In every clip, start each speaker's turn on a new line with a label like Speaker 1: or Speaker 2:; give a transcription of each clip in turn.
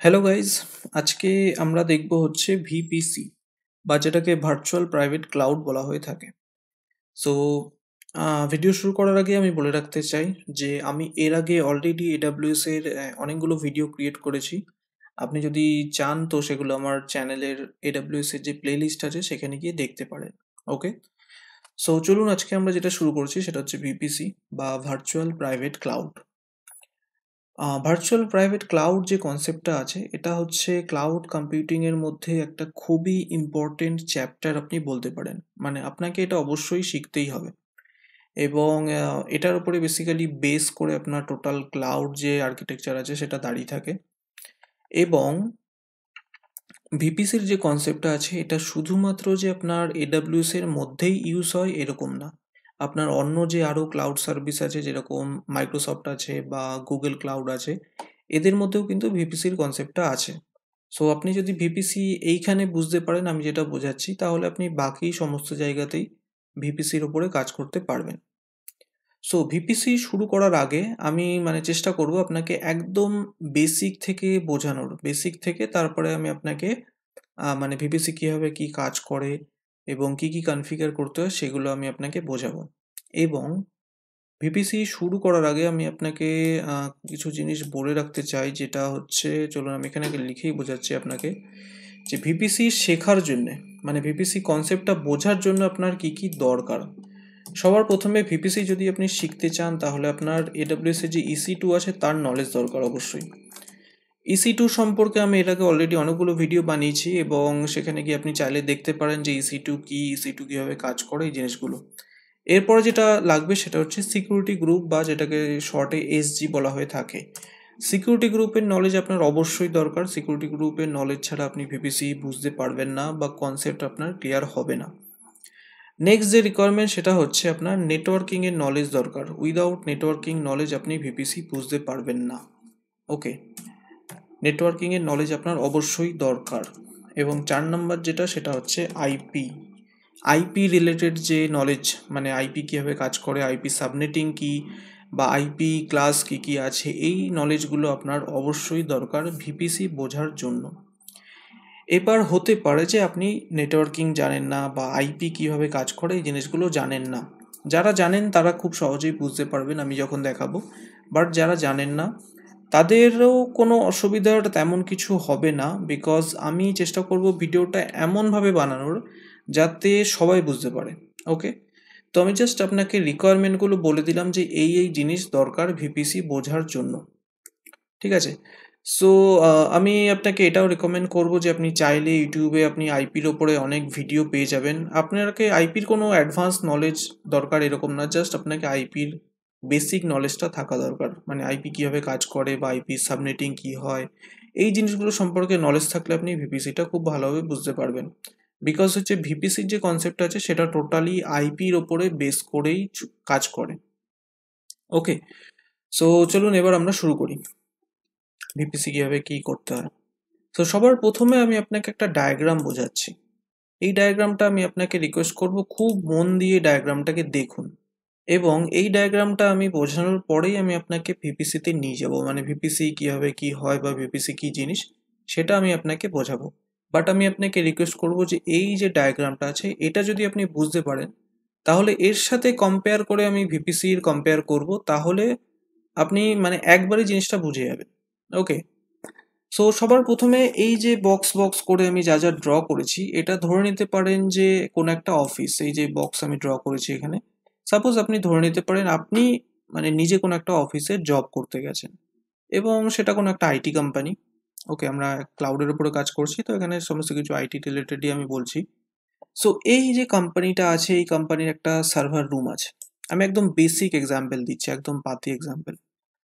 Speaker 1: Hello guys, আজকে আমরা দেখব হচ্ছে ভিপিসি বা যেটাকে ভার্চুয়াল প্রাইভেট ক্লাউড বলা হয়ে থাকে। সো ভিডিও শুরু করার আগে আমি বলে রাখতে চাই যে আমি এর আগে অলরেডি এডাব্লিউএস এর অনেকগুলো ভিডিও ক্রিয়েট করেছি। আপনি যদি চান তো সেগুলো আমার চ্যানেলের এডাব্লিউএস এর যে প্লেলিস্ট আছে সেখানে গিয়ে দেখতে পারেন। ওকে, সো চলুন আজকে আমরা যেটা শুরু করছি সেটা হচ্ছে ভিপিসি বা virtual private cloud. Virtual private cloud যে কনসেপ্টটা আছে এটা হচ্ছে ক্লাউড কম্পিউটিং এর মধ্যে একটা খুবই ইম্পর্টেন্ট চ্যাপ্টার আপনি বলতে পারেন। মানে আপনাকে এটা অবশ্যই শিখতেই হবে এবং এটার উপরে বেসিক্যালি বেস করে আপনার টোটাল ক্লাউড যে আর্কিটেকচার আছে সেটা দাঁড়িয়ে থাকে। এবং ভিপিসির যে কনসেপ্টটা আছে এটা শুধুমাত্র যে আপনার এডাব্লিউএস এর মধ্যেই ইউজ হয় এরকম না। আপনার অন্য যে আরও ক্লাউড সার্ভিস আছে যেরকম মাইক্রোসফট আছে বা গুগল ক্লাউড আছে, এদের মধ্যেও কিন্তু ভিপিসির কনসেপ্টটা আছে। সো আপনি যদি ভিপিসি এইখানে বুঝতে পারেন আমি যেটা বোঝাচ্ছি, তাহলে আপনি বাকি সমস্ত জায়গাতেই ভিপিসির ওপরে কাজ করতে পারবেন। সো ভিপিসি শুরু করার আগে আমি চেষ্টা করব আপনাকে একদম বেসিক থেকে বোঝানোর, বেসিক থেকে তারপরে আমি আপনাকে ভিপিসি কীভাবে কী কাজ করে এবং কি কি কনফিগার করতে হয় সেগুলো আমি আপনাকে বোঝাবো। এবং ভিপিসি শুরু করার আগে আমি আপনাকে কিছু জিনিস বলে রাখতে চাই, যেটা হচ্ছে, চলুন আমি এখানে লিখেই বোঝাচ্ছি আপনাকে, যে ভিপিসি শেখার জন্যে ভিপিসি কনসেপ্টটা বোঝার জন্য আপনার কি কি দরকার। সবার প্রথমে ভিপিসি যদি আপনি শিখতে চান তাহলে আপনার এডাব্লিউএস এর যে ইসি2 আছে তার নলেজ দরকার অবশ্যই। ইসি2 সম্পর্কে আমি এর আগে অলরেডি অনেকগুলো ভিডিও বানিয়েছি এবং সেখানে গিয়ে আপনি চাইলে দেখতে পারেন যে ইসি2 কি, ইসি2 কীভাবে কাজ করে, এই জিনিসগুলো। এরপরে যেটা লাগবে সেটা হচ্ছে সিকিউরিটি গ্রুপ বা যেটাকে শর্টে এসজি বলা হয়ে থাকে। সিকিউরিটি গ্রুপের নলেজ আপনার অবশ্যই দরকার। সিকিউরিটি গ্রুপের নলেজ ছাড়া আপনি ভিপিসি বুঝতে পারবেন না বা কনসেপ্ট আপনার ক্লিয়ার হবে না। নেক্সট যে রিকোয়ারমেন্ট সেটা হচ্ছে আপনার নেটওয়ার্কিংয়ের নলেজ দরকার। উইদাউট নেটওয়ার্কিং নলেজ আপনি ভিপিসি বুঝতে পারবেন না। ওকে, নেটওয়ার্কিংয়ের নলেজ আপনার অবশ্যই দরকার। এবং 4 নাম্বার যেটা সেটা হচ্ছে আইপি। আইপি রিলেটেড যে নলেজ, আইপি কীভাবে কাজ করে, আইপি সাবনেটিং কি বা আইপি ক্লাস কি কি আছে, এই নলেজগুলো আপনার অবশ্যই দরকার ভিপিসি বোঝার জন্য। এবার হতে পারে যে আপনি নেটওয়ার্কিং জানেন না বা আইপি কীভাবে কাজ করে এই জিনিসগুলো জানেন না। যারা জানেন তারা খুব সহজেই বুঝতে পারবেন আমি যখন দেখাবো। বাট যারা জানেন না তাদেরও কোনো অসুবিধার তেমন কিছু হবে না, বিকজ আমি চেষ্টা করব ভিডিওটা এমনভাবে বানানোর যাতে সবাই বুঝতে পারে। ওকে, তো আমি জাস্ট আপনাকে রিকোয়ারমেন্টগুলো বলে দিলাম যে এই এই জিনিস দরকার ভিপিসি বোঝার জন্য। ঠিক আছে, সো আমি আপনাকে এটাও রেকমেন্ড করব যে আপনি চাইলে ইউটিউবে আপনি আইপির ওপরে অনেক ভিডিও পেয়ে যাবেন। আপনাকে আইপির কোনো অ্যাডভান্স নলেজ দরকার এরকম না, জাস্ট আপনাকে আইপির বেসিক নলেজটা থাকা দরকার। আইপি কীভাবে কাজ করে বা আইপি সাবনেটিং কী হয়, এই জিনিসগুলো সম্পর্কে নলেজ থাকলে আপনি ভিপিসিটা খুব ভালোভাবে বুঝতে পারবেন। বিকজ হচ্ছে ভিপিসির যে কনসেপ্ট আছে সেটা টোটালি আইপির ওপরে বেস করেই কাজ করে। ওকে, সো চলুন এবার আমরা শুরু করি ভিপিসি কীভাবে কী করতে হয়। তো সবার প্রথমে আমি আপনাকে একটা ডায়াগ্রাম বোঝাচ্ছি। এই ডায়াগ্রামটা আমি আপনাকে রিকোয়েস্ট করব খুব মন দিয়ে ডায়াগ্রামটাকে দেখুন এবং এই ডায়াগ্রামটা আমি বোঝানোর পরেই আমি আপনাকে ভিপিসিতে নিয়ে যাব। ভিপিসি কীভাবে কী হয় বা ভিপিসি কী জিনিস সেটা আমি আপনাকে বোঝাবো। বাট আমি আপনাকে রিকোয়েস্ট করব যে এই যে ডায়াগ্রামটা আছে এটা যদি আপনি বুঝতে পারেন তাহলে এর সাথে কম্পেয়ার করে আমি ভিপিসির কম্পেয়ার করব, তাহলে আপনি একবারই জিনিসটা বুঝে যাবেন। ওকে, সো সবার প্রথমে এই যে বক্স বক্স করে আমি যা যা ড্র করেছি এটা ধরে নিতে পারেন যে কোনো একটা অফিস। এই যে বক্স আমি ড্র করেছি এখানে, সাপোজ আপনি ধরে নিতে পারেন আপনি নিজে কোনো একটা অফিসে জব করতে গেছেন এবং সেটা কোনো একটা আইটি কোম্পানি। ওকে, আমরা ক্লাউডের উপরে কাজ করছি তো এখানে সমস্ত কিছু আইটি রিলেটেডই আমি বলছি। সো এই যে কোম্পানিটা আছে এই কোম্পানির একটা সার্ভার রুম আছে। আমি একদম বেসিক এক্সাম্পল দিচ্ছি, একদম পাতি এক্সাম্পল।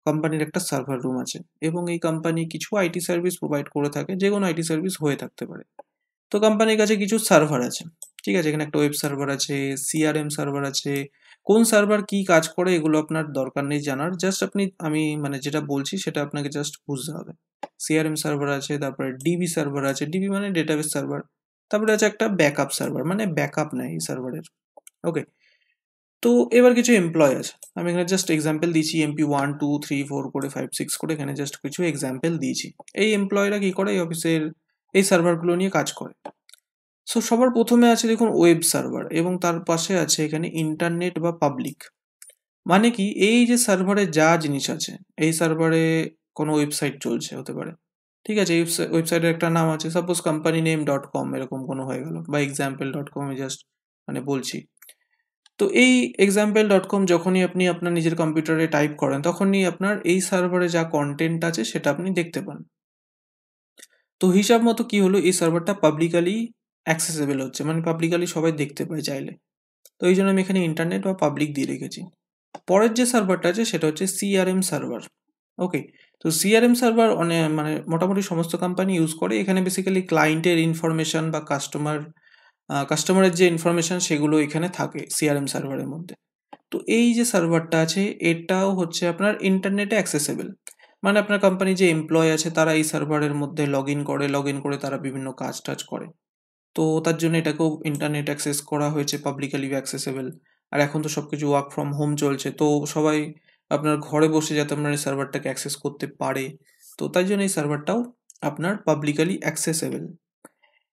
Speaker 1: কোম্পানির একটা সার্ভার রুম আছে এবং এই কোম্পানি কিছু আইটি সার্ভিস প্রোভাইড করে থাকে, যে কোনো আইটি সার্ভিস হয়ে থাকতে পারে। তো কোম্পানির কাছে কিছু সার্ভার আছে, ঠিক আছে, এখানে একটা ওয়েব সার্ভার আছে, সিআরএম সার্ভার আছে। কোন সার্ভার কি কাজ করে এগুলো আপনার দরকার নেই জানার, জাস্ট আমি যেটা বলছি সেটা আপনাকে জাস্ট বুঝতে হবে। সিআরএম সার্ভার আছে, তারপরে ডিবি সার্ভার আছে, ডিবি ডেটাবেস সার্ভার, তারপরে আছে একটা ব্যাকআপ সার্ভার, ব্যাকআপ নেয় এই সার্ভারের। ওকে, তো এবার কিছু এমপ্লয় আছে, আমি এখানে জাস্ট এক্সাম্পল দিয়েছি, MP1 2 3 4 করে 5 6 করে এখানে জাস্ট কিছু এক্সাম্পল দিয়েছি। এই এমপ্লয়রা কি করে এই অফিসের এই সার্ভারগুলো নিয়ে কাজ করে। সো সবার প্রথমে আছে দেখুন ওয়েব সার্ভার, এবং তার পাশে আছে এখানে ইন্টারনেট বা পাবলিক। মানে কি, এই যে সার্ভারে যা জিনিস আছে, এই সার্ভারে কোনো ওয়েবসাইট চলছে হতে পারে, ঠিক আছে, এই ওয়েবসাইটের একটা নাম আছে, সাপোজ company name.com এরকম কোনো হয়ে গেল, বা example.com আমি জাস্ট মানে বলছি। তো এই example.com যখনই আপনি আপনার নিজের কম্পিউটারে টাইপ করেন, তখনই আপনার এই সার্ভারে যা কন্টেন্ট আছে সেটা আপনি দেখতে পান। তো হিসাব মতো কি হলো, এই সার্ভারটা পাবলিকালি অ্যাক্সেসেবল হচ্ছে, মানে পাবলিকালি সবাই দেখতে পায় চাইলে। তো এই জন্য আমি এখানে ইন্টারনেট বা পাবলিক দিয়ে রেখেছি। পরের যে সার্ভারটা আছে সেটা হচ্ছে সিআরএম সার্ভার। ওকে, তো সিআরএম সার্ভার অনেক মানে মোটামুটি সমস্ত কোম্পানি ইউজ করে। এখানে বেসিক্যালি ক্লায়েন্টের ইনফরমেশন বা কাস্টমারের যে ইনফরমেশন সেগুলো এখানে থাকে সিআরএম সার্ভারের মধ্যে। তো এই যে সার্ভারটা আছে এটাও হচ্ছে আপনার ইন্টারনেটে অ্যাক্সেসেবল, মানে আপনার কোম্পানি যে এমপ্লয় আছে তারা এই সার্ভারের মধ্যে লগ ইন করে তারা বিভিন্ন কাজ টাজ করে। তো তার জন্য এটাকেও ইন্টারনেট অ্যাক্সেস করা হয়েছে, পাবলিকালি অ্যাক্সেসেবল। আর এখন তো সবকিছু ওয়ার্ক ফ্রম হোম চলছে, তো সবাই আপনার ঘরে বসে যাতে আপনার এই সার্ভারটাকে অ্যাক্সেস করতে পারে, তো তাই জন্য এই সার্ভারটাও আপনার পাবলিকালি অ্যাক্সেসেবল।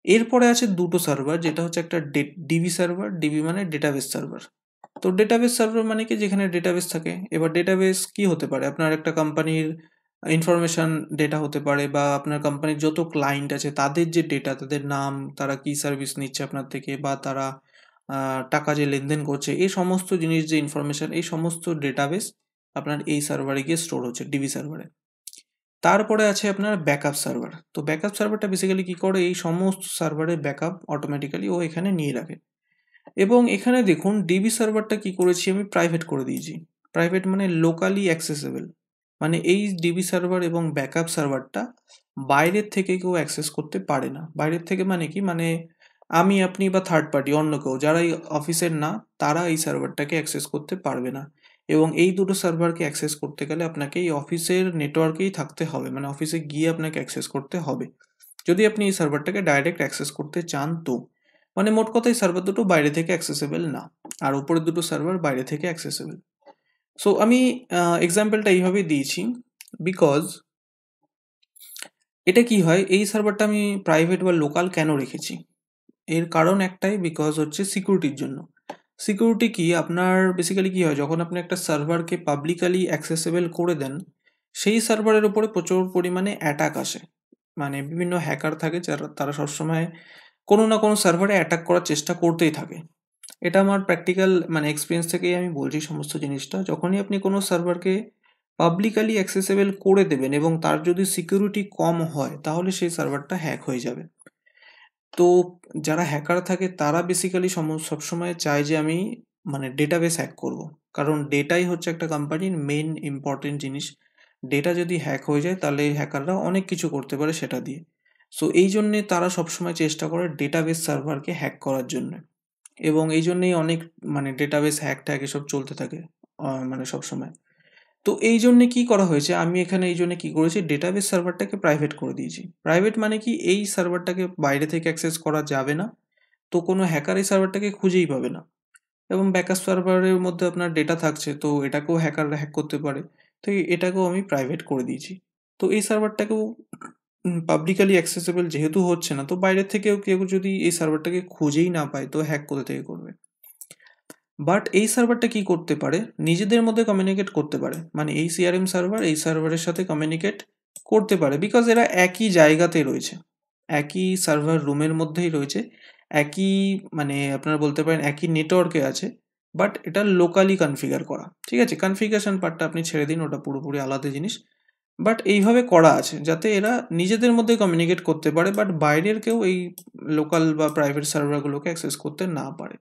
Speaker 1: এরপরে আছে দুটো সার্ভার, যেটা হচ্ছে একটা ডিবি সার্ভার, ডিবি মানে ডেটাবেস সার্ভার। তো ডেটাবেস সার্ভার মানে কি, যেখানে ডেটাবেস থাকে। এবার ডেটাবেস কি হতে পারে, আপনার একটা কোম্পানির ইনফরমেশন ডেটা হতে পারে, বা আপনার কোম্পানির যত ক্লায়েন্ট আছে তাদের যে ডেটা, তাদের নাম, তারা কি সার্ভিস নিচ্ছে আপনার থেকে, বা তারা টাকা যে লেনদেন করছে, এই সমস্ত জিনিস যে ইনফরমেশন, এই সমস্ত ডেটাবেস আপনার এই সার্ভারে গিয়ে স্টোর হচ্ছে ডিবি সার্ভারে। তারপরে আছে আপনার ব্যাকআপ সার্ভার। তো ব্যাকআপ সার্ভারটা বেসিক্যালি কি করে, এই সমস্ত সার্ভারের ব্যাকআপ অটোমেটিক্যালি ও এখানে নিয়ে রাখে। এবং এখানে দেখুন ডিবি সার্ভারটা কি করেছি, আমি প্রাইভেট করে দিয়েছি। প্রাইভেট মানে লোকালি অ্যাক্সেসেবল, মানে এই ডিবি সার্ভার এবং ব্যাকআপ সার্ভারটা বাইরের থেকে কেউ অ্যাক্সেস করতে পারে না। বাইরের থেকে মানে কি, মানে আমি, আপনি বা থার্ড পার্টি অন্য কেউ যারা এই অফিসের না, তারা এই সার্ভারটাকে অ্যাক্সেস করতে পারবে না। এবং এই দুটো সার্ভারকে অ্যাক্সেস করতে গেলে আপনাকে এই অফিসের নেটওয়ার্কেই থাকতে হবে, মানে অফিসে গিয়ে আপনাকে অ্যাক্সেস করতে হবে যদি আপনি এই সার্ভারটাকে ডাইরেক্ট অ্যাক্সেস করতে চান। তো মানে মোট কথা এই সার্ভার দুটো বাইরে থেকে অ্যাক্সেসেবল না, আর উপরের দুটো সার্ভার বাইরে থেকে অ্যাক্সেসেবল। সো আমি এক্সাম্পলটা এইভাবেই দিয়েছি, বিকজ এটা কি হয়, এই সার্ভারটা আমি প্রাইভেট বা লোকাল কেন রেখেছি, এর কারণ একটাই, বিকজ হচ্ছে সিকিউরিটির জন্য। সিকিউরিটি কি, আপনার বেসিক্যালি কি হয়, যখন আপনি একটা সার্ভারকে পাবলিকালি অ্যাক্সেসেবল করে দেন, সেই সার্ভারের উপরে প্রচুর পরিমাণে অ্যাটাক আসে। মানে বিভিন্ন হ্যাকার থাকে যারা, তারা সবসময় কোনো না কোনো সার্ভারে অ্যাটাক করার চেষ্টা করতেই থাকে। এটা আমার প্র্যাকটিক্যাল মানে এক্সপিরিয়েন্স থেকেই আমি বলছি সমস্ত জিনিসটা। যখনই আপনি কোনো সার্ভারকে পাবলিকালি অ্যাক্সেসেবল করে দেবেন এবং তার যদি সিকিউরিটি কম হয়, তাহলে সেই সার্ভারটা হ্যাক হয়ে যাবে। তো যারা হ্যাকার থাকে তারা বেসিক্যালি সবসময় চায় যে আমি মানে ডেটাবেস হ্যাক করব, কারণ ডেটাই হচ্ছে একটা কোম্পানির মেইন ইম্পর্টেন্ট জিনিস। ডেটা যদি হ্যাক হয়ে যায় তাহলে হ্যাকাররা অনেক কিছু করতে পারে সেটা দিয়ে। সো এই জন্যে তারা সবসময় চেষ্টা করে ডেটাবেস সার্ভারকে হ্যাক করার জন্য। এবং এই জন্যেই অনেক মানে ডেটাবেস হ্যাক ট্যাক এসব চলতে থাকে মানে সবসময়। তো এই জন্যে কি করা হয়েছে, আমি এখানে এই জন্য কি করেছি, ডেটাবেস সার্ভারটাকে প্রাইভেট করে দিয়েছি। প্রাইভেট মানে কি, এই সার্ভারটাকে বাইরে থেকে অ্যাক্সেস করা যাবে না, তো কোনো হ্যাকার এই সার্ভারটাকে খুঁজেই পাবে না। এবং ব্যাকআপ সার্ভারের মধ্যে আপনার ডেটা থাকছে, তো এটাকেও হ্যাকাররা হ্যাক করতে পারে। তো এটাকেও আমি প্রাইভেট করে দিয়েছি। তো এই সার্ভারটাকেও পাবলিকালি অ্যাক্সেসেবল যেহেতু হচ্ছে না, তো বাইরের থেকেও কেউ যদি এই সার্ভারটাকে খুঁজেই না পায়, তো হ্যাক কোথা থেকে করবে। বাট এই সার্ভারটা কি করতে পারে, নিজেদের মধ্যে কমিউনিকেট করতে পারে, মানে এই সিআরএম সার্ভার এই সার্ভারের সাথে কমিউনিকেট করতে পারে, বিকজ এরা একই জায়গাতে রয়েছে, একই সার্ভার রুমের মধ্যেই রয়েছে, একই মানে আপনারা বলতে পারেন একই নেটওয়ার্কে আছে। বাট এটা লোকালি কনফিগার করা, ঠিক আছে, কনফিগারেশন পার্টটা আপনি ছেড়ে দিন, ওটা পুরোপুরি আলাদা জিনিস। বাট এইভাবে করা আছে যাতে এরা নিজেদের মধ্যে কমিউনিকেট করতে পারে, বাট বাইরের কেউ এই লোকাল বা প্রাইভেট সার্ভারগুলোকে অ্যাক্সেস করতে না পারে।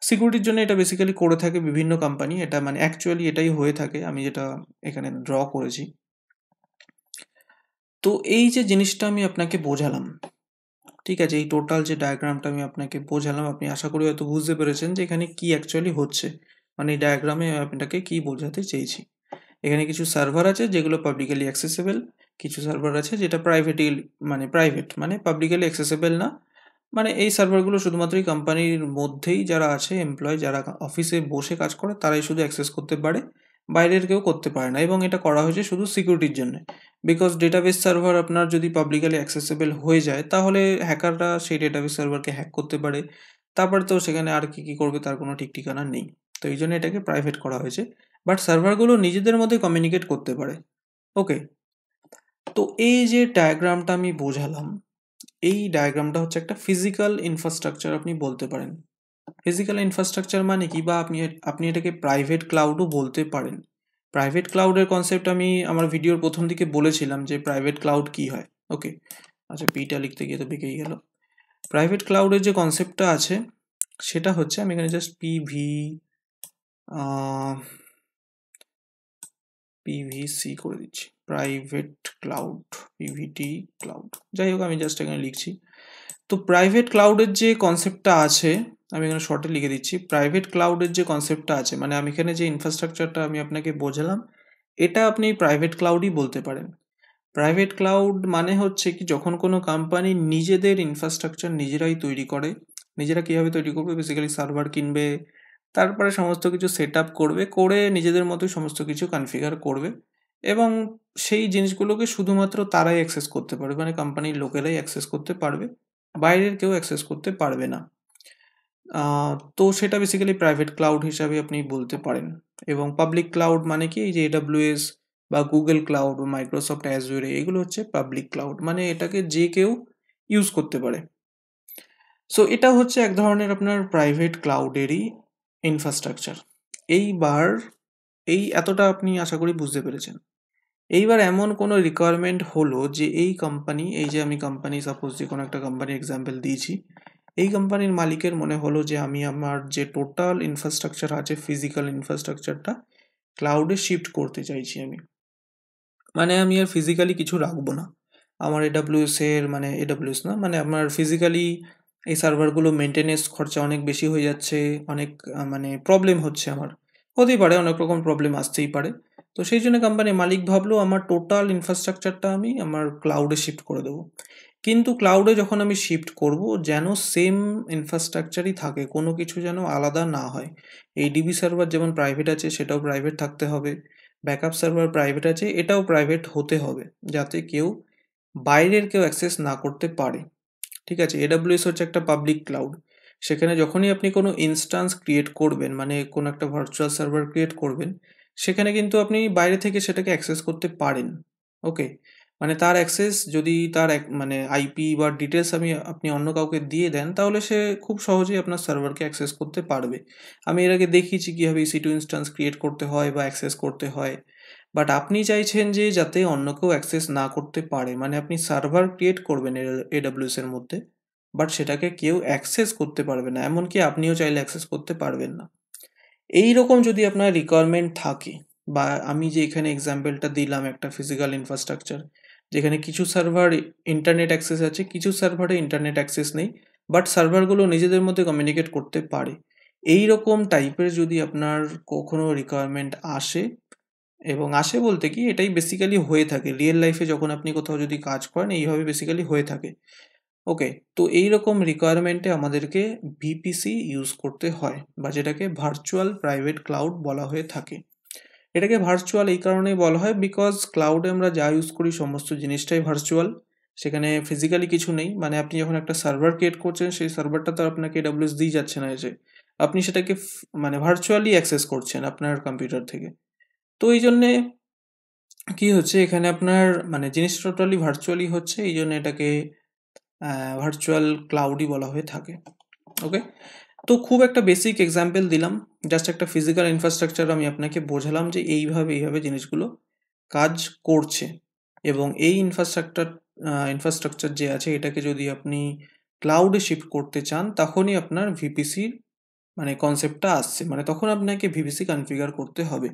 Speaker 1: সিকিউরিটির জন্য এটা বেসিক্যালি করে থাকে বিভিন্ন কোম্পানি, এটা মানে অ্যাকচুয়ালি এটাই হয়ে থাকে, আমি যেটা এখানে ড্র করেছি। তো এই যে জিনিসটা আমি আপনাকে বোঝালাম, ঠিক আছে, এই টোটাল যে ডায়াগ্রামটা আমি আপনাকে বোঝালাম, আপনি আশা করি হয়তো বুঝতে পেরেছেন যে এখানে কি অ্যাকচুয়ালি হচ্ছে, মানে এই ডায়াগ্রামে আপনাকে কি বোঝাতে চেয়েছি। এখানে কিছু সার্ভার আছে যেগুলো পাবলিকালি অ্যাক্সেসেবল, কিছু সার্ভার আছে যেটা প্রাইভেট মানে পাবলিকালি অ্যাক্সেসেবল না, মানে এই সার্ভারগুলো শুধুমাত্রই কোম্পানির মধ্যেই যারা আছে এমপ্লয়ি, যারা অফিসে বসে কাজ করে তারাই শুধু অ্যাক্সেস করতে পারে, বাইরের কেউ করতে পারে না। এবং এটা করা হয়েছে শুধু সিকিউরিটির জন্য, বিকজ ডেটাবেস সার্ভার আপনার যদি পাবলিকালি অ্যাক্সেসেবল হয়ে যায় তাহলে হ্যাকাররা সেই ডেটাবেস সার্ভারকে হ্যাক করতে পারে, তারপরে তো সেখানে আর কি করবে তার কোনো ঠিক ঠিকানা নেই। তো এই জন্য এটাকে প্রাইভেট করা হয়েছে, বাট সার্ভারগুলো নিজেদের মধ্যে কমিউনিকেট করতে পারে। ওকে, তো এই যে ডায়াগ্রামটা আমি বোঝালাম, এই ডায়াগ্রামটা হচ্ছে একটা ফিজিক্যাল ইনফ্রাস্ট্রাকচার আপনি বলতে পারেন। ফিজিক্যাল ইনফ্রাস্ট্রাকচার মানে কি, বা আপনি এটাকে প্রাইভেট ক্লাউডও বলতে পারেন। প্রাইভেট ক্লাউডের কনসেপ্ট আমি আমার ভিডিওর প্রথম দিকে বলেছিলাম যে প্রাইভেট ক্লাউড কি হয়। ওকে, আচ্ছা পিটা লিখতে গিয়ে তো বেঁকেই গেল। প্রাইভেট ক্লাউডের যে কনসেপ্টটা আছে সেটা হচ্ছে, আমি এখানে জাস্ট পিভিসি করে দিচ্ছি, প্রাইভেট ক্লাউড, পিভিটি ক্লাউড, যাই হোক আমি জাস্ট এখানে লিখছি। তো প্রাইভেট ক্লাউডের যে কনসেপ্টটা আছে, আমি এখানে শর্টে লিখে দিচ্ছি। প্রাইভেট ক্লাউডের যে কনসেপ্টটা আছে, মানে আমি এখানে যে ইনফ্রাস্ট্রাকচারটা আমি আপনাকে বোঝালাম, এটা আপনি প্রাইভেট ক্লাউডই বলতে পারেন। প্রাইভেট ক্লাউড মানে হচ্ছে কি, যখন কোনো কোম্পানি নিজেদের ইনফ্রাস্ট্রাকচার নিজেরাই তৈরি করে। নিজেরা কীভাবে তৈরি করবে, বেসিক্যালি সার্ভার কিনবে, তারপরে সমস্ত কিছু সেট আপ করবে, করে নিজেদের মতোই সমস্ত কিছু কনফিগার করবে, এবং সেই জিনিসগুলোকে শুধুমাত্র তারাই অ্যাক্সেস করতে পারবে, মানে কোম্পানির লোকেরাই অ্যাক্সেস করতে পারবে, বাইরের কেউ অ্যাক্সেস করতে পারবে না। তো সেটা বেসিক্যালি প্রাইভেট ক্লাউড হিসাবে আপনি বলতে পারেন। এবং পাবলিক ক্লাউড মানে কি, এই যে AWS বা গুগল ক্লাউড বা মাইক্রোসফট অ্যাজুরে, এগুলো হচ্ছে পাবলিক ক্লাউড, মানে এটাকে যে কেউ ইউজ করতে পারে। সো এটা হচ্ছে এক ধরনের আপনার প্রাইভেট ক্লাউডেরই ইনফ্রাস্ট্রাকচার। এইবার এই এতটা আপনি আশা করি বুঝতে পেরেছেন। এইবার এমন কোনো রিকোয়ারমেন্ট হলো যে এই কোম্পানি, এই যে আমি কোম্পানি, সাপোজ যে কোনো একটা কোম্পানির এক্সাম্পল দিয়েছি, এই কোম্পানির মালিকের মনে হলো যে আমি আমার যে টোটাল ইনফ্রাস্ট্রাকচার আছে, ফিজিক্যাল ইনফ্রাস্ট্রাকচারটা ক্লাউডে শিফট করতে চাইছি আমি, মানে আমি আর ফিজিক্যালি কিছু রাখবো না। আমার এডাব্লিউএস না, মানে আমার ফিজিক্যালি এই সার্ভারগুলো মেনটেনেন্স খরচা অনেক বেশি হয়ে যাচ্ছে, অনেক মানে প্রবলেম হচ্ছে আমার, হতেই পারে, অনেক রকম প্রবলেম আসতেই পারে। তো সেই জন্য কোম্পানির মালিক ভাবলো আমার টোটাল ইনফ্রাস্ট্রাকচারটা আমি আমার ক্লাউডে শিফট করে দেবো। কিন্তু ক্লাউডে যখন আমি শিফট করব, যেন সেম ইনফ্রাস্ট্রাকচারই থাকে, কোনো কিছু যেন আলাদা না হয়। এই ডিবি সার্ভার যেমন প্রাইভেট আছে সেটাও প্রাইভেট থাকতে হবে, ব্যাকআপ সার্ভার প্রাইভেট আছে এটাও প্রাইভেট হতে হবে, যাতে কেউ বাইরের কেউ অ্যাক্সেস না করতে পারে। ঠিক আছে, AWS হচ্ছে একটা পাবলিক ক্লাউড, সেখানে যখনই আপনি কোনো ইনস্ট্যান্স ক্রিয়েট করবেন, মানে কোনো একটা ভার্চুয়াল সার্ভার ক্রিয়েট করবেন, সেখানে কিন্তু আপনি বাইরে থেকে সেটাকে অ্যাক্সেস করতে পারেন। ওকে, মানে তার অ্যাক্সেস যদি তার মানে আইপি বা ডিটেলস আপনি অন্য কাউকে দিয়ে দেন, তাহলে সে খুব সহজেই আপনার সার্ভারকে অ্যাক্সেস করতে পারবে। আমি এর আগে দেখিয়েছি কীভাবে EC2 ইনস্ট্যান্স ক্রিয়েট করতে হয় বা অ্যাক্সেস করতে হয়। বাট আপনি চাইছেন যে যাতে অন্য কেউ অ্যাক্সেস না করতে পারে, মানে আপনি সার্ভার ক্রিয়েট করবেন AWS এর মধ্যে, বাট সেটাকে কেউ অ্যাক্সেস করতে পারবে না, এমনকি আপনিও চাইলে অ্যাক্সেস করতে পারবেন না। এই রকম যদি আপনার রিকোয়ারমেন্ট থাকে, বা আমি যে এখানে এক্সাম্পলটা দিলাম একটা ফিজিক্যাল ইনফ্রাস্ট্রাকচার, যেখানে কিছু সার্ভার ইন্টারনেট অ্যাক্সেস আছে, কিছু সার্ভারে ইন্টারনেট অ্যাক্সেস নেই, বাট সার্ভারগুলো নিজেদের মধ্যে কমিউনিকেট করতে পারে, এই রকম টাইপের যদি আপনার কখনো রিকোয়ারমেন্ট আসে, এবং আসে বলতে কি এটাই বেসিক্যালি হয়ে থাকে রিয়েল লাইফে, যখন আপনি কোথাও যদি কাজ করেন এইভাবে বেসিক্যালি হয়ে থাকে। ওকে, তো এইরকম রিকোয়ারমেন্টে আমাদেরকে ভিপিসি ইউজ করতে হয়, বা যেটাকে ভার্চুয়াল প্রাইভেট ক্লাউড বলা হয়ে থাকে। এটাকে ভার্চুয়াল এই কারণেই বলা হয় বিকজ ক্লাউডে আমরা যা ইউজ করি সমস্ত জিনিসটাই ভার্চুয়াল, সেখানে ফিজিক্যালি কিছু নেই। মানে আপনি যখন একটা সার্ভার ক্রিয়েট করছেন, সেই সার্ভারটা তো আপনাকে AWS দিয়ে যাচ্ছে না এসে, আপনি সেটাকে মানে ভার্চুয়ালি অ্যাক্সেস করছেন আপনার কম্পিউটার থেকে। তো এই জন্যে কি হচ্ছে, এখানে আপনার মানে জিনিসটা টোটালি ভার্চুয়ালি হচ্ছে, এই জন্য এটাকে ভার্চুয়াল ক্লাউডই বলা হয়ে থাকে। ওকে, তো খুব একটা বেসিক এক্সাম্পল দিলাম, জাস্ট একটা ফিজিক্যাল ইনফ্রাস্ট্রাকচার আমি আপনাকে বোঝালাম যে এইভাবে জিনিসগুলো কাজ করছে। এবং এই ইনফ্রাস্ট্রাকচার যে আছে এটাকে যদি আপনি ক্লাউডে শিফট করতে চান, তখনই আপনার ভিপিসির মানে কনসেপ্টটা আসছে, মানে তখন আপনাকে ভিপিসি কনফিগার করতে হবে।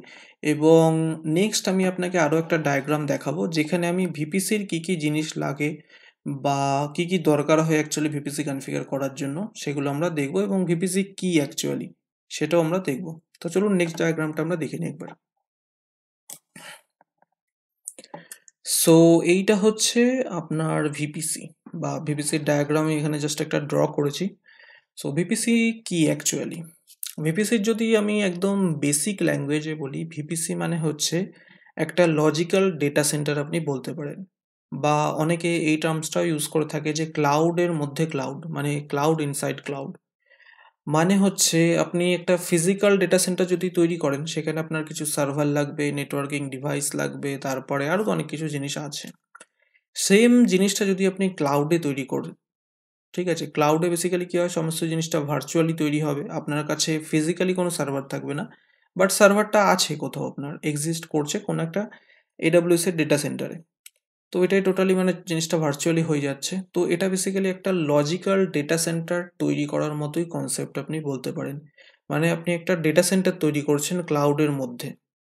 Speaker 1: এবং নেক্সট আমি আপনাকে আরও একটা ডায়াগ্রাম দেখাবো, যেখানে আমি ভিপিসির কী কী জিনিস লাগে বা কী কী দরকার হয় অ্যাকচুয়ালি ভিপিসি কনফিগার করার জন্য, সেগুলো আমরা দেখব, এবং ভিপিসি কী অ্যাকচুয়ালি সেটাও আমরা দেখব। তো চলুন নেক্সট ডায়াগ্রামটা আমরা দেখে নিই একবার। সো এইটা হচ্ছে আপনার ভিপিসি। বা ভিপিসির ডায়াগ্রাম এখানে জাস্ট একটা ড্র করেছি। সো ভিপিসি কি অ্যাকচুয়ালি? ভিপিসির যদি আমি একদম বেসিক ল্যাঙ্গুয়েজে বলি, ভিপিসি মানে হচ্ছে একটা লজিক্যাল ডেটা সেন্টার আপনি বলতে পারেন, বা অনেকে এই টার্মসটাও ইউজ করে থাকে যে ক্লাউডের মধ্যে ক্লাউড, মানে ক্লাউড ইনসাইড ক্লাউড। মানে হচ্ছে আপনি একটা ফিজিক্যাল ডেটা সেন্টার যদি তৈরি করেন, সেখানে আপনার কিছু সার্ভার লাগবে, নেটওয়ার্কিং ডিভাইস লাগবে, তারপরে আরও অনেক কিছু জিনিস আছে। সেম জিনিসটা যদি আপনি ক্লাউডে তৈরি করেন, ঠিক আছে, ক্লাউডে বেসিক্যালি কী হয়, সমস্ত জিনিসটা ভার্চুয়ালি তৈরি হবে, আপনার কাছে ফিজিক্যালি কোনো সার্ভার থাকবে না, বাট সার্ভারটা আছে কোথাও, আপনার এক্সিস্ট করছে কোনো একটা এডাব্লিউএস এর ডেটা সেন্টারে। তো এটাই টোটালি মানে জিনিসটা ভার্চুয়ালি হয়ে যাচ্ছে। তো এটা বেসিক্যালি একটা লজিক্যাল ডেটা সেন্টার তৈরি করার মতোই কনসেপ্ট আপনি বলতে পারেন। মানে আপনি একটা ডেটা সেন্টার তৈরি করছেন ক্লাউডের মধ্যে,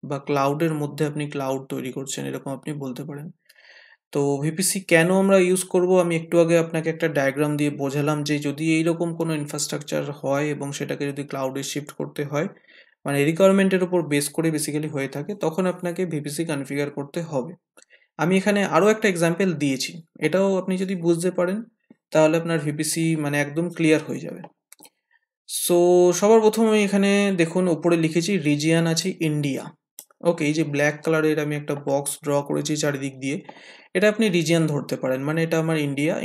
Speaker 1: বা ক্লাউডের মধ্যে আপনি ক্লাউড তৈরি করছেন, এরকম আপনি বলতে পারেন। তো ভিপিসি কেন আমরা ইউজ করব, আমি একটু আগে আপনাকে একটা ডায়াগ্রাম দিয়ে বোঝালাম যে যদি এইরকম কোনো ইনফ্রাস্ট্রাকচার হয় এবং সেটাকে যদি ক্লাউডে শিফট করতে হয়, মানে রিকোয়ারমেন্টের উপর বেস করে বেসিক্যালি হয়ে থাকে, তখন আপনাকে ভিপিসি কনফিগার করতে হবে। আমি এখানে আরও একটা এক্সাম্পল দিয়েছি, এটাও আপনি যদি বুঝতে পারেন তাহলে আপনার ভিপিসি মানে একদম ক্লিয়ার হয়ে যাবে। সো সবার প্রথম আমি এখানে দেখুন ওপরে লিখেছি রিজিয়ান আছে ইন্ডিয়া। ওকে, এই যে ব্ল্যাক কালারের আমি একটা বক্স ড্র করেছি চারিদিক দিয়ে, এটা আপনি রিজিয়ান ধরতে পারেন, মানে এটা আমার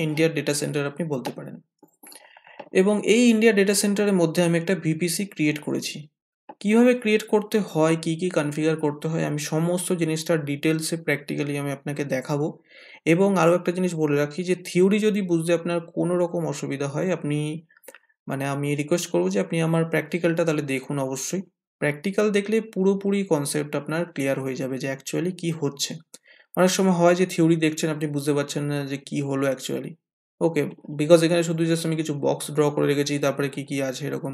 Speaker 1: ইন্ডিয়ার ডেটা সেন্টার আপনি বলতে পারেন। এবং এই ইন্ডিয়া ডেটা সেন্টারের মধ্যে আমি একটা ভিপিসি ক্রিয়েট করেছি। কিভাবে ক্রিয়েট করতে হয়, কি কি কনফিগার করতে হয়, আমি সমস্ত জিনিসটার ডিটেলসে প্র্যাকটিক্যালি আমি আপনাকে দেখাবো। এবং আরও একটা জিনিস বলে রাখি যে থিওরি যদি বুঝতে আপনার কোনো রকম অসুবিধা হয়, আপনি মানে আমি রিকোয়েস্ট করবো যে আপনি আমার প্র্যাকটিক্যালটা তাহলে দেখুন অবশ্যই। প্র্যাকটিক্যাল দেখলে পুরোপুরি কনসেপ্ট আপনার ক্লিয়ার হয়ে যাবে যে অ্যাকচুয়ালি কী হচ্ছে। অনেক সময় হয় যে থিওরি দেখছেন আপনি বুঝতে পারছেন না যে কী হলো অ্যাকচুয়ালি। ওকে, বিকজ এখানে শুধু জাস্ট আমি কিছু বক্স ড্র করে রেখেছি, তারপরে কী কী আছে এরকম,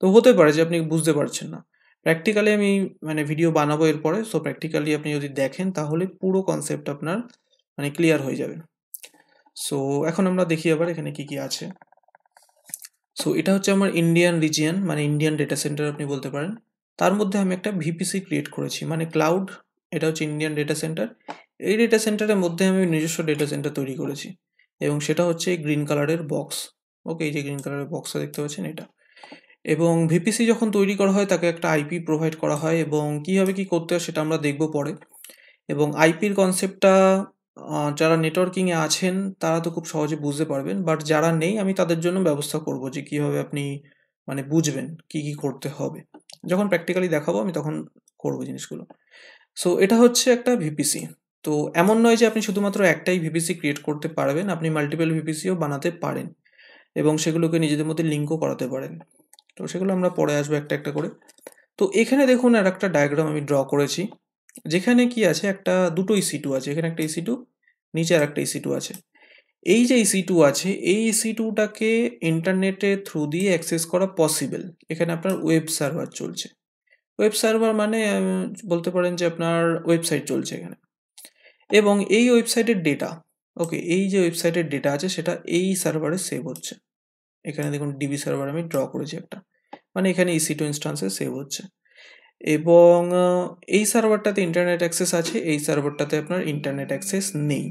Speaker 1: তো হতে পারে যে আপনি বুঝতে পারছেন না। প্র্যাকটিক্যালি আমি মানে ভিডিও বানাবো এরপরে, সো প্র্যাকটিক্যালি আপনি যদি দেখেন তাহলে পুরো কনসেপ্ট আপনার মানে ক্লিয়ার হয়ে যাবে। সো এখন আমরা দেখি আবার এখানে কী কী আছে। সো এটা হচ্ছে আমার ইন্ডিয়ান রিজিয়ন, মানে ইন্ডিয়ান ডেটা সেন্টার আপনি বলতে পারেন। তার মধ্যে আমি একটা ভিপিসি ক্রিয়েট করেছি, মানে ক্লাউড। এটা হচ্ছে ইন্ডিয়ান ডেটা সেন্টার। এই ডেটা সেন্টারের মধ্যে আমি নিজস্ব ডেটা সেন্টার তৈরি করেছি, এবং সেটা হচ্ছে এই গ্রিন কালারের বক্স। ওকে, এই যে গ্রিন কালারের বক্সটা দেখতে পাচ্ছেন এটা। এবং ভিপিসি যখন তৈরি করা হয় তাকে একটা আইপি প্রোভাইড করা হয়, এবং কীভাবে কী করতে হয় সেটা আমরা দেখব পরে। এবং আইপির কনসেপ্টটা যারা নেটওয়ার্কিংয়ে আছেন তারা তো খুব সহজে বুঝতে পারবেন, বাট যারা নেই আমি তাদের জন্য ব্যবস্থা করব যে কীভাবে আপনি মানে বুঝবেন কী কী করতে হবে। যখন প্র্যাকটিক্যালি দেখাবো আমি তখন করবো জিনিসগুলো। সো এটা হচ্ছে একটা ভিপিসি। তো এমন নয় যে আপনি শুধুমাত্র একটাই ভিপিসি ক্রিয়েট করতে পারবেন, আপনি মাল্টিপল ভিপিসিও বানাতে পারেন, এবং সেগুলোকে নিজেদের মধ্যে লিঙ্কও করাতে পারেন। তো সেগুলো আমরা পরে আসবো একটা একটা করে। তো এখানে দেখুন আর একটা ডায়াগ্রাম আমি ড্র করেছি, যেখানে কি আছে, একটা দুটো ইসি2 আছে, এখানে একটা ইসি2, নিচে আর একটা ইসি2 আছে। এই যে ইসি2 আছে, এই ইসি2টাকে ইন্টারনেটের থ্রু দিয়ে অ্যাক্সেস করা পসিবল। এখানে আপনার ওয়েব সার্ভার চলছে। ওয়েব সার্ভার মানে বলতে পারেন যে আপনার ওয়েবসাইট চলছে এখানে, এবং এই ওয়েবসাইটের ডেটা, ওকে, এই যে ওয়েবসাইটের ডেটা আছে সেটা এই সার্ভারে সেভ হচ্ছে। এখানে দেখুন ডিবি সার্ভার আমি ড্র করেছি একটা, মানে এখানে ইসি2 ইনস্ট্যান্সে সেভ হচ্ছে। এবং এই সার্ভারটাতে ইন্টারনেট অ্যাক্সেস আছে, এই সার্ভারটাতে আপনার ইন্টারনেট অ্যাক্সেস নেই।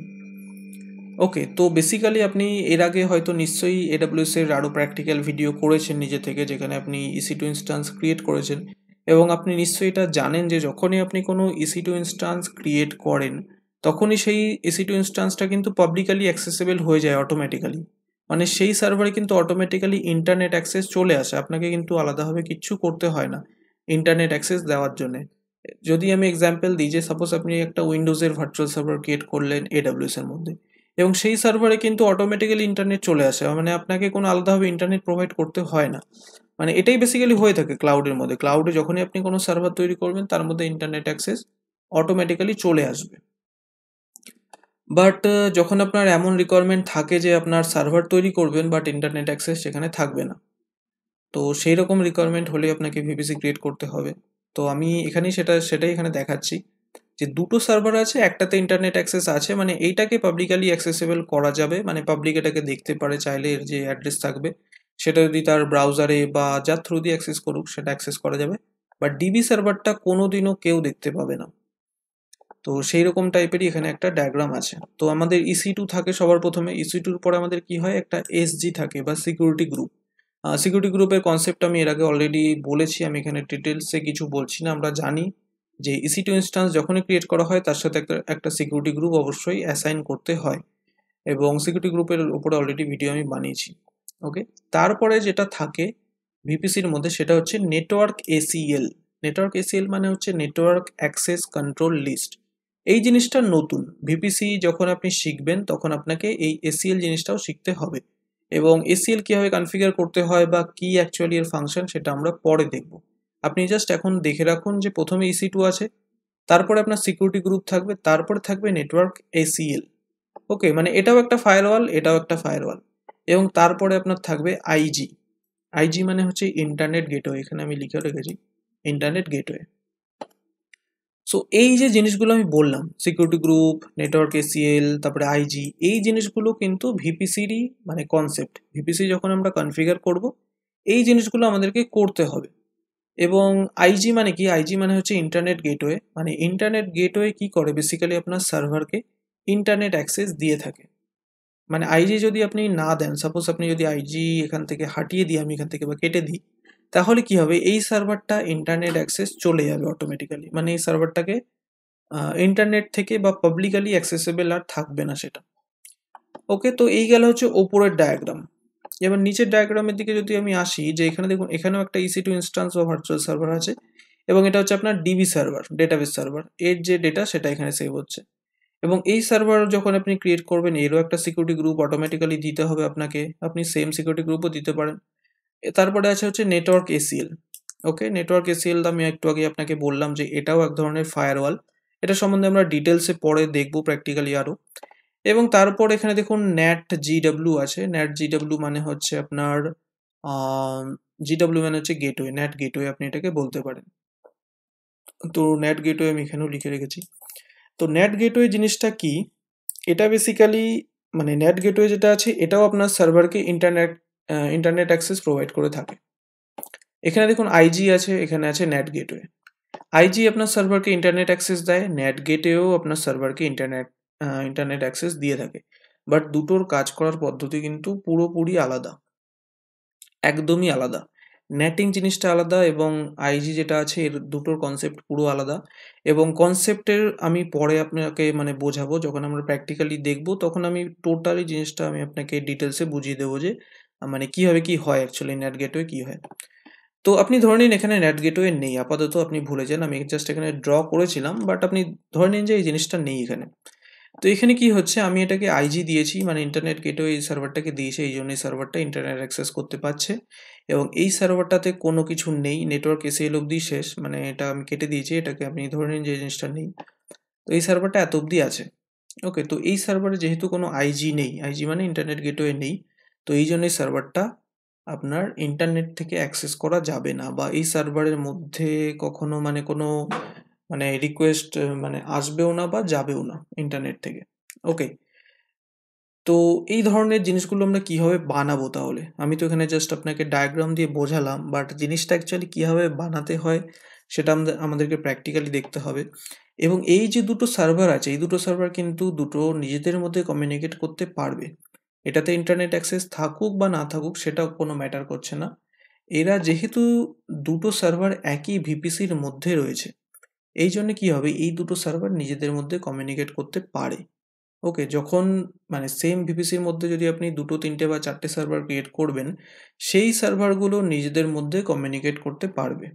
Speaker 1: ওকে, তো বেসিক্যালি আপনি এর আগে হয়তো নিশ্চয়ই এডাব্লিউএস এর আরও প্র্যাকটিক্যাল ভিডিও করেছেন নিজে থেকে, যেখানে আপনি ইসি2 ইনস্ট্যান্স ক্রিয়েট করেছেন, এবং আপনি নিশ্চয়ই এটা জানেন যে যখনই আপনি কোনো ইসি2 ইনস্ট্যান্স ক্রিয়েট করেন তখনই সেই ইসি2 ইনস্ট্যান্সটা কিন্তু পাবলিকালি অ্যাক্সেসেবল হয়ে যায় অটোমেটিক্যালি। মানে সেই সার্ভারে কিন্তু অটোমেটিক্যালি ইন্টারনেট অ্যাক্সেস চলে আসে, আপনাকে কিন্তু আলাদাভাবে কিচ্ছু করতে হয় না ইন্টারনেট অ্যাক্সেস দেওয়ার জন্যে। যদি আমি এক্সাম্পল দিই, যে সাপোজ আপনি একটা উইন্ডোজের ভার্চুয়াল সার্ভার ক্রিয়েট করলেন এডাব্লিউএস এর মধ্যে, এবং সেই সার্ভারে কিন্তু অটোমেটিক্যালি ইন্টারনেট চলে আসে, মানে আপনাকে কোনো আলাদাভাবে ইন্টারনেট প্রোভাইড করতে হয় না। মানে এটাই বেসিক্যালি হয়ে থাকে ক্লাউডের মধ্যে। ক্লাউডে যখনই আপনি কোনো সার্ভার তৈরি করবেন তার মধ্যে ইন্টারনেট অ্যাক্সেস অটোমেটিক্যালি চলে আসবে। বাট যখন আপনার এমন রিকোয়ারমেন্ট থাকে যে আপনার সার্ভার তৈরি করবেন বাট ইন্টারনেট অ্যাক্সেস সেখানে থাকবে না, তো সেই রকম রিকোয়ারমেন্ট হলে আপনাকে ভিপিসি ক্রিয়েট করতে হবে। তো আমি এখানেই সেটাই এখানে দেখাচ্ছি যে দুটো সার্ভার আছে, একটাতে ইন্টারনেট অ্যাক্সেস আছে, মানে এইটাকে পাবলিকালি অ্যাক্সেসেবল করা যাবে, মানে পাবলিক এটাকে দেখতে পারে, চাইলে এর যে অ্যাড্রেস থাকবে সেটা যদি তার ব্রাউজারে বা যার থ্রু দিয়ে অ্যাক্সেস করুক সেটা অ্যাক্সেস করা যাবে। বাট ডিবি সার্ভারটা কোনোদিনও কেউ দেখতে পাবে না। তো সেই রকম টাইপেরই এখানে একটা ডায়াগ্রাম আছে। তো আমাদের EC2 থাকে সবার প্রথমে, EC2 এর পরে আমাদের কি হয়, একটা SG থাকে বা সিকিউরিটি গ্রুপ। সিকিউরিটি গ্রুপের কনসেপ্ট আমি এর আগে অলরেডি বলেছি, আমি এখানে ডিটেলসে কিছু বলছি না। আমরা জানি যে EC2 ইনস্ট্যান্স যখনই ক্রিয়েট করা হয় তার সাথে একটা সিকিউরিটি গ্রুপ অবশ্যই অ্যাসাইন করতে হয়, এবং সিকিউরিটি গ্রুপের উপরে অলরেডি ভিডিও আমি বানিয়েছি। ওকে, তারপরে যেটা থাকে ভিপিসির মধ্যে সেটা হচ্ছে নেটওয়ার্ক ACL। নেটওয়ার্ক ACL মানে হচ্ছে নেটওয়ার্ক অ্যাক্সেস কন্ট্রোল লিস্ট। এই জিনিসটা নতুন, ভিপিসি যখন আপনি শিখবেন তখন আপনাকে এই ACL জিনিসটাও শিখতে হবে, এবং ACL কিভাবে কনফিগার করতে হয় বা কি অ্যাকচুয়ালি এর ফাংশন সেটা আমরা পরে দেখব। আপনি জাস্ট এখন দেখে রাখুন যে প্রথমে EC2 আছে, তারপরে আপনার সিকিউরিটি গ্রুপ থাকবে, তারপরে থাকবে নেটওয়ার্ক ACL। ওকে, মানে এটাও একটা ফায়ারওয়াল, এটাও একটা ফায়ারওয়াল, এবং তারপরে আপনার থাকবে আইজি। আইজি মানে হচ্ছে ইন্টারনেট গেটওয়ে, এখানে আমি লিখে রেখেছি ইন্টারনেট গেটওয়ে। সো এই যে জিনিসগুলো আমি বললাম, সিকিউরিটি গ্রুপ, নেটওয়ার্ক ACL, তারপরে আইজি, এই জিনিসগুলো কিন্তু ভিপিসিরই মানে কনসেপ্ট। ভিপিসি যখন আমরা কনফিগার করব এই জিনিসগুলো আমাদেরকে করতে হবে। এবং আইজি মানে কি, আইজি মানে হচ্ছে ইন্টারনেট গেটওয়ে। মানে ইন্টারনেট গেটওয়ে কি করে, বেসিক্যালি আপনার সার্ভারকে ইন্টারনেট অ্যাক্সেস দিয়ে থাকে। মানে আইজি যদি আপনি না দেন, সাপোজ আপনি যদি আইজি এখান থেকে হাটিয়ে দিই, আমি এখান থেকে বা কেটে দিই, তাহলে কি হবে, এই সার্ভারটা ইন্টারনেট অ্যাক্সেস চলে যাবে অটোমেটিক্যালি। মানে এই সার্ভারটাকে ইন্টারনেট থেকে বা পাবলিকালি অ্যাক্সেসেবল আর থাকবে না সেটা। ওকে, তো এই গেল হচ্ছে ওপরের ডায়াগ্রাম। এবার নিচের ডায়াগ্রামের দিকে যদি আমি আসি, যে এখানে দেখুন এখানেও একটা EC2 ইনস্ট্যান্স বা ভার্চুয়াল সার্ভার আছে, এবং এটা হচ্ছে আপনার ডিবি সার্ভার, ডেটাবেস সার্ভার। এর যে ডেটা সেটা এখানে সেভ হচ্ছে, এবং এই সার্ভার যখন আপনি ক্রিয়েট করবেন এরও একটা সিকিউরিটি গ্রুপ অটোমেটিক্যালি দিতে হবে আপনাকে, আপনি সেম সিকিউরিটি গ্রুপও দিতে পারেন। তারপরে আছে হচ্ছে নেটওয়ার্ক ACL। ওকে, নেটওয়ার্ক ACL আমি একটু আগে আপনাকে বললাম যে এটাও এক ধরনের ফায়ারওয়াল। এটা সম্বন্ধে আমরা ডিটেলসে পরে দেখব প্র্যাকটিক্যালি আরও। এবং তারপর এখানে দেখুন ন্যাট GW আছে। ন্যাট GW মানে হচ্ছে আপনার GW মানে হচ্ছে গেটওয়ে, ন্যাট গেটওয়ে আপনি এটাকে বলতে পারেন। তো ন্যাট গেটওয়ে আমি এখানেও লিখে রেখেছি। তো ন্যাট গেটওয়ে জিনিসটা কি, এটা বেসিক্যালি মানে নেট গেটওয়ে যেটা আছে এটাও আপনার সার্ভারকে ইন্টারনেট অ্যাক্সেস প্রোভাইড করে থাকে। এখানে দেখুন আইজি আছে, এখানে আছে নেট গেটওয়ে। আইজি আপনার সার্ভারকে ইন্টারনেট অ্যাক্সেস দেয়, নেট গেটওয়েও আপনার সার্ভারকে ইন্টারনেট অ্যাক্সেস দিয়ে থাকে। বাট দুটোর কাজ করার পদ্ধতি কিন্তু পুরোপুরি আলাদা, একদমই আলাদা। নেটিং জিনিসটা আলাদা এবং আইজি যেটা আছে এর দুটোর কনসেপ্ট পুরো আলাদা। এবং কনসেপ্টের আমি পরে আপনাকে মানে বোঝাবো, যখন আমরা প্র্যাকটিক্যালি দেখবো তখন আমি টোটালি জিনিসটা আমি আপনাকে ডিটেলসে বুঝিয়ে দেবো যে মানে কীভাবে কী হয় অ্যাকচুয়ালি নেট গেটওয়ে কী হয়। তো আপনি ধরে নিন এখানে নেট গেটওয়ে নেই, আপাতত আপনি ভুলে যান, আমি জাস্ট এখানে ড্র করেছিলাম, বাট আপনি ধরে নিন যে এই জিনিসটা নেই এখানে। তো এখানে কি হচ্ছে, আমি এটাকে আইজি দিয়েছি, মানে ইন্টারনেট গেটওয়ে এই সার্ভারটাকে দিয়েছে, এই জন্য এই সার্ভারটা ইন্টারনেট অ্যাক্সেস করতে পারছে। এবং এই সার্ভারটাতে কোনো কিছু নেই, নেটওয়ার্ক ACL অবধি শেষ, মানে এটা আমি কেটে দিয়েছি, এটাকে আপনি ধরে নিন যে জিনিসটা নেই। তো এই সার্ভারটা এত অবধি আছে। ওকে, তো এই সার্ভারে যেহেতু কোনো আইজি নেই, আইজি মানে ইন্টারনেট গেটওয়ে নেই, তো এই জন্য এই সার্ভারটা আপনার ইন্টারনেট থেকে অ্যাক্সেস করা যাবে না, বা এই সার্ভারের মধ্যে কখনো মানে কোনো মানে রিকোয়েস্ট মানে আসবেও না বা যাবেও না ইন্টারনেট থেকে। ওকে, তো এই ধরনের জিনিসগুলো আমরা কিভাবে বানাবো তাহলে? আমি তো এখানে জাস্ট আপনাকে ডায়াগ্রাম দিয়ে বোঝালাম, বাট জিনিসটা অ্যাকচুয়ালি কীভাবে বানাতে হয় সেটা আমাদেরকে প্র্যাকটিক্যালি দেখতে হবে। এবং এই যে দুটো সার্ভার আছে, এই দুটো সার্ভার কিন্তু দুটো নিজেদের মধ্যে কমিউনিকেট করতে পারবে। এটাতে ইন্টারনেট অ্যাক্সেস থাকুক বা না থাকুক সেটাও কোনো ম্যাটার করছে না। এরা যেহেতু দুটো সার্ভার একই ভিপিসির মধ্যে রয়েছে, এই জন্য কী হবে, এই দুটো সার্ভার নিজেদের মধ্যে কমিউনিকেট করতে পারে। ওকে, যখন মানে সেম ভিপিসির মধ্যে যদি আপনি 2, 3 বা 4টে সার্ভার ক্রিয়েট করবেন, সেই সার্ভারগুলো নিজেদের মধ্যে কমিউনিকেট করতে পারবে।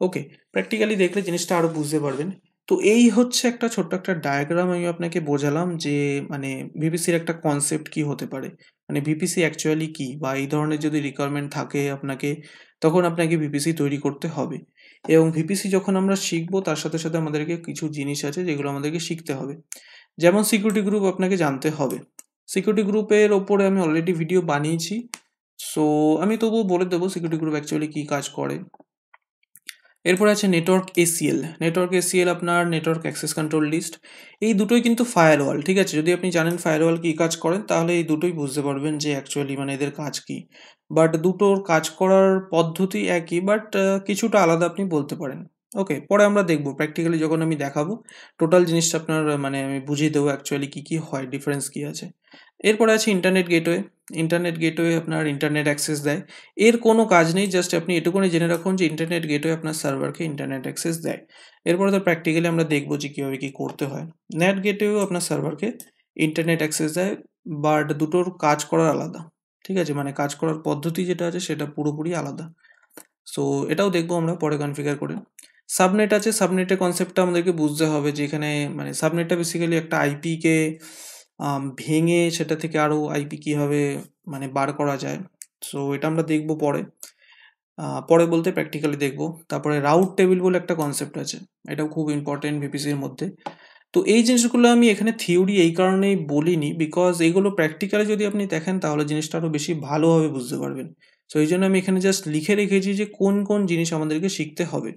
Speaker 1: ওকে, প্র্যাকটিক্যালি দেখলে জিনিসটা আরও বুঝতে পারবেন। তো এই হচ্ছে একটা ছোট্ট একটা ডায়াগ্রাম আমি আপনাকে বোঝালাম যে মানে ভিপিসির একটা কনসেপ্ট কী হতে পারে, মানে ভিপিসি অ্যাকচুয়ালি কী, বা এই ধরনের যদি রিকোয়ারমেন্ট থাকে আপনাকে, তখন আপনাকে ভিপিসি তৈরি করতে হবে। এবং ভিপিসি যখন আমরা শিখবো তার সাথে সাথে আমাদেরকে কিছু জিনিস আছে যেগুলো আমাদেরকে শিখতে হবে। যেমন সিকিউরিটি গ্রুপ আপনাকে জানতে হবে। সিকিউরিটি গ্রুপের ওপরে আমি অলরেডি ভিডিও বানিয়েছি, সো আমি তবুও বলে দেবো সিকিউরিটি গ্রুপ অ্যাকচুয়ালি কী কাজ করে। এরপরে আছে নেটওয়ার্ক ACL। নেটওয়ার্ক ACL আপনার নেটওয়ার্ক অ্যাক্সেস কন্ট্রোল লিস্ট। এই দুটোই কিন্তু ফায়ারওয়াল, ঠিক আছে? যদি আপনি জানেন ফায়ারওয়াল কী কাজ করেন তাহলে এই দুটোই বুঝতে পারবেন যে অ্যাকচুয়ালি মানে এদের কাজ কী। বাট দুটোর কাজ করার পদ্ধতি একই, বাট কিছুটা আলাদা আপনি বলতে পারেন। ওকে, পরে আমরা দেখব প্র্যাকটিক্যালি যখন আমি দেখাবো টোটাল জিনিসটা আপনার মানে আমি বুঝিয়ে দেবো অ্যাকচুয়ালি কী হয়, ডিফারেন্স কী আছে। এরপরে আছে ইন্টারনেট গেটওয়ে। ইন্টারনেট গেটওয়ে আপনার ইন্টারনেট অ্যাক্সেস দেয়। এর কোনো কাজ নেই, জাস্ট আপনি এটুকুনি জেনে রাখুন যে ইন্টারনেট গেটওয়ে আপনার সার্ভারকে ইন্টারনেট অ্যাক্সেস দেয়। এরপরে তো প্র্যাকটিক্যালি আমরা দেখব যে কীভাবে কী করতে হয়। নেট গেটওয়েও আপনার সার্ভারকে ইন্টারনেট অ্যাক্সেস দেয়, বাট দুটোর কাজ করার আলাদা। ঠিক আছে, মানে কাজ করার পদ্ধতি যেটা আছে সেটা পুরোপুরি আলাদা। সো এটাও দেখবো আমরা পরে কনফিগার করে। সাবনেট আছে, সাবনেটের কনসেপ্টটা আমাদেরকে বুঝতে হবে যে এখানে মানে সাবনেটটা বেসিক্যালি একটা আইপিকে ভেঙে সেটা থেকে আরও আইপি কীভাবে মানে বার করা যায়। সো এটা আমরা দেখব পরে। পরে বলতে প্র্যাকটিক্যালি দেখব। তারপরে রাউট টেবিল বলে একটা কনসেপ্ট আছে, এটাও খুব ইম্পর্টেন্ট ভিপিসির মধ্যে। তো এই জিনিসগুলো আমি এখানে থিওরি এই কারণেই বলিনি, বিকজ এইগুলো প্র্যাকটিক্যালি যদি আপনি দেখেন তাহলে জিনিসটা আরও বেশি ভালোভাবে বুঝতে পারবেন। সো এই জন্য আমি এখানে জাস্ট লিখে রেখেছি যে কোন কোন জিনিস আমাদেরকে শিখতে হবে।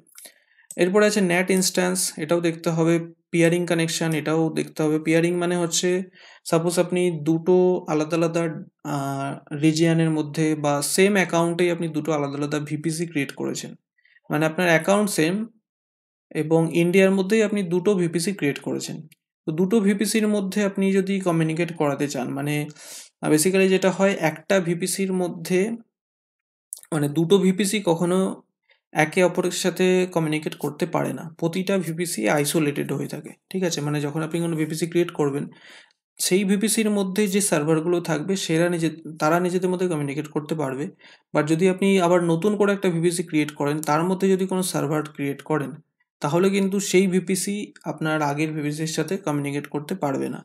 Speaker 1: এরপরে আছে নেট ইনস্ট্যান্স, এটাও দেখতে হবে। পিয়ারিং কানেকশান, এটাও দেখতে হবে। পিয়ারিং মানে হচ্ছে সাপোজ আপনি দুটো আলাদা আলাদা রিজিয়ানের মধ্যে বা সেম অ্যাকাউন্টেই আপনি দুটো আলাদা আলাদা ভিপিসি ক্রিয়েট করেছেন, মানে আপনার অ্যাকাউন্ট সেম এবং ইন্ডিয়ার মধ্যেই আপনি দুটো ভিপিসি ক্রিয়েট করেছেন। তো দুটো ভিপিসির মধ্যে আপনি যদি কমিউনিকেট করাতে চান, মানে বেসিক্যালি যেটা হয় একটা ভিপিসির মধ্যে মানে দুটো ভিপিসি কখনো একে অপরের সাথে কমিউনিকেট করতে পারে না, প্রতিটা ভিপিসি আইসোলেটেড হয়ে থাকে। ঠিক আছে, মানে যখন আপনি কোনো ভিপিসি ক্রিয়েট করবেন সেই ভিপিসির মধ্যে যে সার্ভারগুলো থাকবে তারা নিজেদের মধ্যে কমিউনিকেট করতে পারবে। বাট যদি আপনি আবার নতুন করে একটা ভিপিসি ক্রিয়েট করেন, তার মধ্যে যদি কোনো সার্ভার ক্রিয়েট করেন, তাহলে কিন্তু সেই ভিপিসি আপনার আগের ভিপিসির সাথে কমিউনিকেট করতে পারবে না।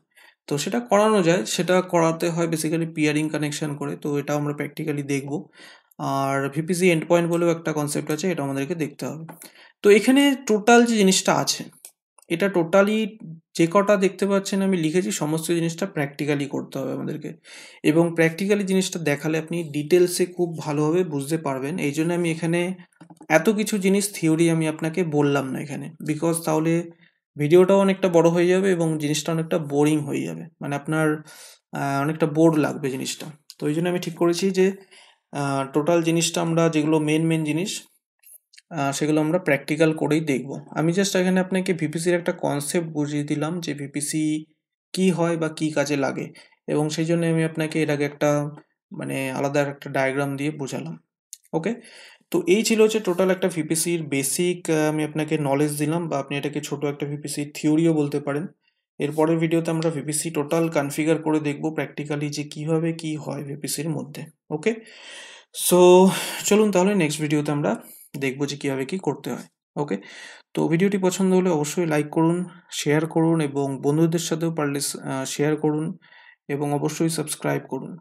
Speaker 1: তো সেটা করানো যায়, সেটা করাতে হয় বেসিক্যালি পিয়ারিং কানেকশন করে। তো এটাও আমরা প্র্যাকটিক্যালি দেখব। আর ভিপিসি এন্ড পয়েন্ট বলেও একটা কনসেপ্ট আছে, এটা আমাদেরকে দেখতে হবে। তো এখানে টোটাল যে জিনিসটা আছে, এটা টোটালি যে কটা দেখতে পাচ্ছেন আমি লিখেছি, সমস্ত জিনিসটা প্র্যাকটিক্যালি করতে হবে আমাদেরকে। এবং প্র্যাকটিক্যালি জিনিসটা দেখালে আপনি ডিটেলসে খুব ভালোভাবে বুঝতে পারবেন। এই জন্য আমি এখানে এত কিছু জিনিস থিওরি আমি আপনাকে বললাম না এখানে, বিকজ তাহলে ভিডিওটাও অনেকটা বড় হয়ে যাবে এবং জিনিসটা অনেকটা বোরিং হয়ে যাবে, মানে আপনার অনেকটা বোর লাগবে জিনিসটা। তো এই জন্য আমি ঠিক করেছি যে টোটাল জিনিসটা আমরা যেগুলো মেন জিনিস সেগুলো আমরা প্র্যাকটিক্যাল করেই দেখব। আমি জাস্ট এখানে আপনাকে ভিপিসির একটা কনসেপ্ট বুঝিয়ে দিলাম যে ভিপিসি কী হয় বা কী কাজে লাগে, এবং সেই জন্য আমি আপনাকে এর আগে একটা মানে আলাদা একটা ডায়াগ্রাম দিয়ে বোঝালাম। ওকে, তো এই ছিল হচ্ছে টোটাল একটা ভিপিসির বেসিক আমি আপনাকে নলেজ দিলাম, বা আপনি এটাকে ছোট একটা ভিপিসির থিওরিও বলতে পারেন। এরপরের ভিডিওতে আমরা ভিপিসি টোটাল কনফিগার করে দেখব প্র্যাকটিক্যালি যে কীভাবে কী হয় ভিপিসির মধ্যে। ওকে, সো চলুন তাহলে নেক্সট ভিডিওতে আমরা দেখব যে কীভাবে কী করতে হয়। ওকে, তো ভিডিওটি পছন্দ হলে অবশ্যই লাইক করুন, শেয়ার করুন এবং বন্ধুদের সাথেও পারলে শেয়ার করুন এবং অবশ্যই সাবস্ক্রাইব করুন।